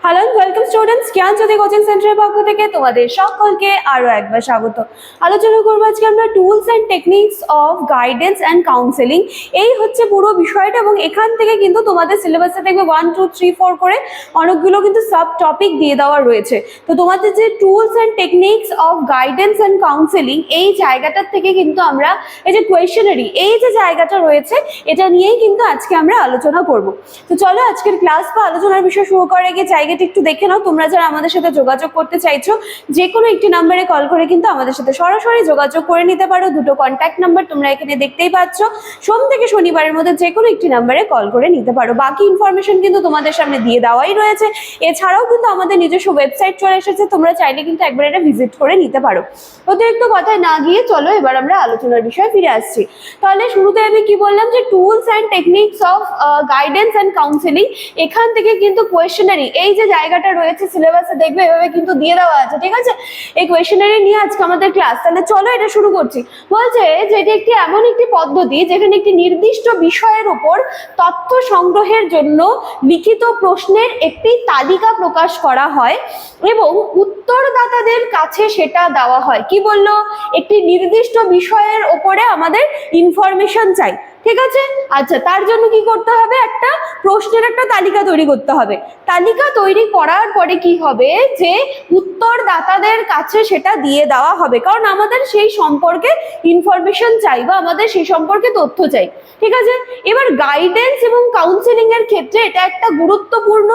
Hello and welcome students, Gyanjyoti coaching সেন্টারের পক্ষ থেকে তোমাদের সকলকে আরো একবার স্বাগত। আলোচনা করবো আজকে আমরা tools and techniques of guidance and counselling. এই হচ্ছে পুরো বিষয়টা এবং এখান থেকে কিন্তু তোমাদের সিলেবাসে দেখবে 1, 2, 3, 4 করে অনেকগুলো কিন্তু সাব টপিক দিয়ে দেওয়া রয়েছে। তো তোমাদের যে tools and techniques of guidance and counselling এই জায়গাটার থেকে কিন্তু আমরা এই যে কোয়েশনারি এই যে জায়গাটা রয়েছে এটা নিয়েই কিন্তু আজকে আমরা আলোচনা করব। তো চলো আজকের ক্লাস বা আলোচনার বিষয় শুরু করার আগে জায়গাটি একটু দেখে নাও। তোমরা যারা আমাদের সাথে যোগাযোগ করতে চাইছো যে কোনো একটি নাম্বারে কল করে কিন্তু আমাদের সাথে সরাসরি যোগাযোগ করে নিতে পারো। দুটো কন্ট্যাক্ট নাম্বার তোমরা এখানে দেখতেই পাচ্ছ। সোম থেকে শনিবারের মধ্যে যে কোনো একটি নাম্বারে কল করে নিতে পারো। বাকি ইনফরমেশন কিন্তু তোমাদের সামনে দিয়ে দেওয়াই রয়েছে। এছাড়াও কিন্তু আমাদের নিজস্ব ওয়েবসাইট চলে এসেছে, তোমরা চাইলে কিন্তু একবার এটা ভিজিট করে নিতে পারো। অতিরিক্ত কথায় না গিয়ে চলো এবার আমরা আলোচনার বিষয়ে ফিরে আসছি। তাহলে শুরুতে আমি কি বললাম যে tools and techniques of guidance and counselling, এখান থেকে কিন্তু কোয়েশনারি এই যে জায়গাটা রয়েছে সিলেবাসে দেখবে এভাবে কিন্তু দিয়ে দেওয়া আছে। ঠিক আছে, এই কোয়েশনারি নিয়ে আজকে আমাদের ক্লাস। তাহলে চলো এটা শুরু করছি। বলছে যে এটি একটি এমন একটি পদ্ধতি যেখানে একটি নির্দিষ্ট বিষয়ের উপর তথ্য সংগ্রহের জন্য লিখিত প্রশ্নের একটি তালিকা প্রকাশ করা হয় এবং উত্তরদাতাদের কাছে সেটা দেওয়া হয়। কি বললো? একটি নির্দিষ্ট বিষয়ের উপরে আমাদের ইনফরমেশন চাই। ঠিক আছে, আচ্ছা, তার জন্য কি করতে হবে? একটা প্রশ্নের একটা তালিকা তৈরি করতে হবে। তালিকা তৈরি করার পরে কি হবে যে উত্তরদাতাদের কাছে সেটা দিয়ে দেওয়া হবে, কারণ আমাদের সেই সম্পর্কে ইনফরমেশন চাই বা আমাদের সেই সম্পর্কে তথ্য চাই। ঠিক আছে, এবার গাইডেন্স এবং কাউন্সেলিং এর ক্ষেত্রে এটা একটা গুরুত্বপূর্ণ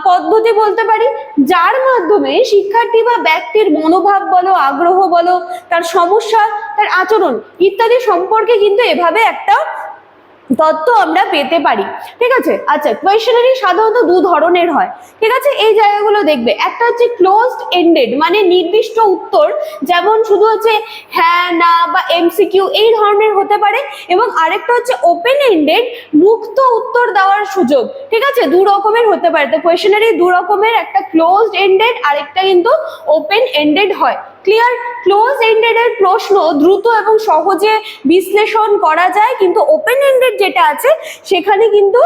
পদ্ধতি বলতে পারি, যার মাধ্যমে শিক্ষার্থী বা ব্যক্তির মনোভাব বলো, আগ্রহ বলো, তার সমস্যা, তার আচরণ ইত্যাদি সম্পর্কে কিন্তু এভাবে একটা তথ্য আমরা পেতে পারি। ঠিক আছে, আচ্ছা, কোয়েশনারি সাধারণত দু ধরনের হয়। ঠিক আছে, এই জায়গাগুলো দেখবে। একটা হচ্ছে ক্লোজড এন্ডেড, মানে নির্দিষ্ট উত্তর, যেমন শুধু হচ্ছে হ্যাঁ না বা এমসিকিউ এই ধরনের হতে পারে, এবং আরেকটা হচ্ছে ওপেন এন্ডেড, মুক্ত উত্তর দেওয়ার সুযোগ। ঠিক আছে, দু রকমের হতে পারে। তো কোয়েশনারি দু রকমের, একটা ক্লোজড এন্ডেড আর একটা কিন্তু ওপেন এন্ডেড হয়। ক্লিয়ার? ক্লোজ এন্ডেড এর প্রশ্ন দ্রুত এবং সহজে বিশ্লেষণ করা যায়, কিন্তু ওপেন এন্ডেড যেটা আছে সেখানে কিন্তু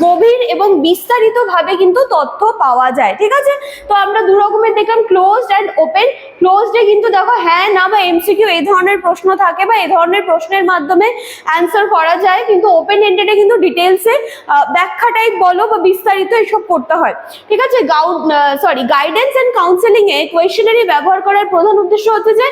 গভীর এবং বিস্তারিত ভাবে কিন্তু তথ্য পাওয়া যায়। ঠিক আছে, তো আমরা দু রকমের দেখলাম, ক্লোজড এন্ড ওপেন। ক্লোজড এ কিন্তু দেখো হ্যাঁ না বা এমসিকিউ এই ধরনের প্রশ্ন থাকে বা এই ধরনের প্রশ্নের মাধ্যমে অ্যান্সার করা যায়, কিন্তু ওপেন এন্ডেড এ কিন্তু ডিটেলসে ব্যাখ্যা টাইপ বলো বা বিস্তারিত এসব করতে হয়। ঠিক আছে, গাইডেন্স এন্ড কাউন্সেলিং এ কোয়েশনারি ব্যবহার করার প্রধান উদ্দেশ্য হচ্ছে যে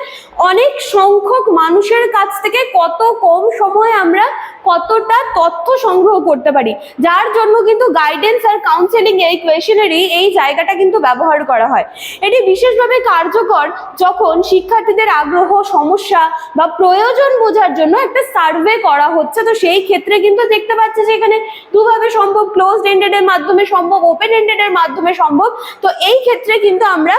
অনেক সংখ্যক মানুষের কাছ থেকে কত কম সময়ে আমরা কতটা তথ্য সংগ্রহ করতে পারি, যার জন্য কিন্তু গাইডেন্স আর কাউন্সেলিং এই কোয়েশনারি এই জায়গাটা কিন্তু ব্যবহার করা হয়। এটি বিশেষভাবে কার্যকর যখন শিক্ষার্থীদের আগ্রহ, সমস্যা বা প্রয়োজন বোঝার জন্য একটা সার্ভে করা হচ্ছে। তো সেই ক্ষেত্রে কিন্তু দেখতে পাচ্ছি যে এখানে দুভাবে সম্ভব, ক্লোজড এন্ডেড এর মাধ্যমে সম্ভব, ওপেন এন্ডেড এর মাধ্যমে সম্ভব। তো এই ক্ষেত্রে কিন্তু আমরা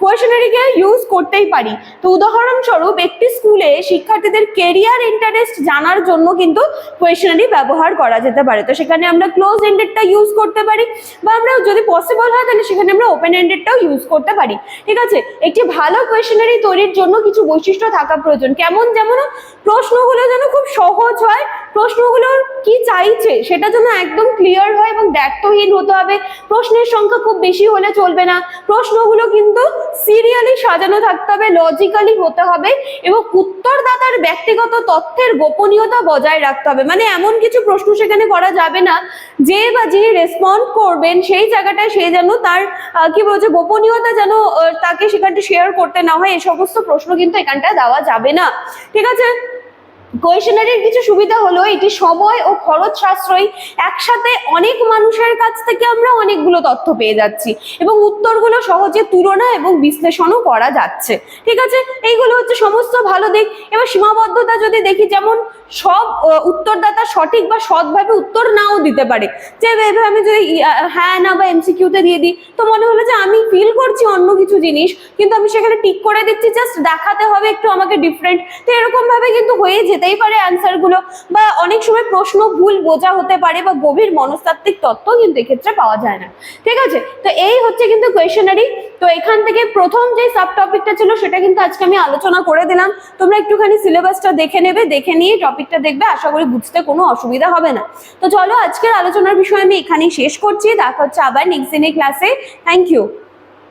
কোয়েশনারিকে ইউজ করতেই পারি। তো উদাহরণস্বরূপ একটি স্কুলে শিক্ষার্থীদের কেরিয়ার ইন্টারেস্ট জানার জন্য কিন্তু কোয়েশনারি ব্যবহার করা যেতে পারে। তো সেখানে আমরা ক্লোজ এন্ডেডটা ইউজ করতে পারি, বা আমরা যদি পসিবল হয় তাহলে সেখানে আমরা ওপেন এন্ডেডটাও ইউজ করতে পারি। ঠিক আছে, একটি ভালো কোয়েশনারি তৈরির জন্য কিছু বৈশিষ্ট্য থাকা প্রয়োজন। কেমন? যেমন প্রশ্নগুলো যেন খুব সহজ হয়, প্রশ্নগুলোর কি চাইছে সেটা যেন একদম ক্লিয়ার হয় এবং দ্ব্যর্থহীন হতে হবে। প্রশ্নের সংখ্যা খুব বেশি হলে চলবে না। প্রশ্নগুলো কিন্তু সিরিয়ালি সাজানো থাকতে হবে, লজিক্যালি হতে হবে, এবং উত্তরদাতার ব্যক্তিগত তথ্যের গোপনীয়তা বজায় রাখতে হবে। মানে এমন কিছু প্রশ্ন সেখানে করা যাবে না যে বা যিনি রেসপন্ড করবেন সেই জায়গাটায় সে যেন তার কি বলছে গোপনীয়তা যেন তাকে সেখানটা শেয়ার করতে না হয়, এই সমস্ত প্রশ্ন কিন্তু এখানটায় দেওয়া যাবে না। ঠিক আছে, কোয়েশনারির কিছু সুবিধা হলো এটি সময় ও খরচ সাশ্রয়ী। একসাথে অনেক মানুষের কাছ থেকে আমরা অনেকগুলো তথ্য পেয়ে যাচ্ছি এবং উত্তরগুলো সহজে তুলনা এবং বিশ্লেষণও করা যাচ্ছে। ঠিক আছে, এইগুলো হচ্ছে সমস্ত ভালো দিক। এবার সীমাবদ্ধতা যদি দেখি, যেমন সব উত্তরদাতা সঠিক বা সৎভাবে উত্তর নাও দিতে পারে। যে এভাবে আমি যদি হ্যাঁ না বা এমসিকিউতে দিয়ে দিই, তো মনে হলো যে আমি ফিল করছি অন্য কিছু জিনিস, কিন্তু আমি সেখানে টিক করে দিচ্ছি, জাস্ট দেখাতে হবে একটু আমাকে ডিফারেন্ট। তো এরকম ভাবে কিন্তু হয়ে যেতে যেতেই পারে অ্যান্সার গুলো, বা অনেক সময় প্রশ্ন ভুল বোঝা হতে পারে বা গভীর মনস্তাত্ত্বিক তথ্য কিন্তু এক্ষেত্রে পাওয়া যায় না। ঠিক আছে, তো এই হচ্ছে কিন্তু কোয়েশনারি। তো এখান থেকে প্রথম যে সাব টপিকটা ছিল সেটা কিন্তু আজকে আমি আলোচনা করে দিলাম। তোমরা একটুখানি সিলেবাসটা দেখে নেবে, দেখে নিয়ে টপিকটা দেখবে, আশা করি বুঝতে কোনো অসুবিধা হবে না। তো চলো আজকের আলোচনার বিষয় আমি এখানেই শেষ করছি, দেখা হচ্ছে আবার নেক্সট দিনের ক্লাসে। Thank you.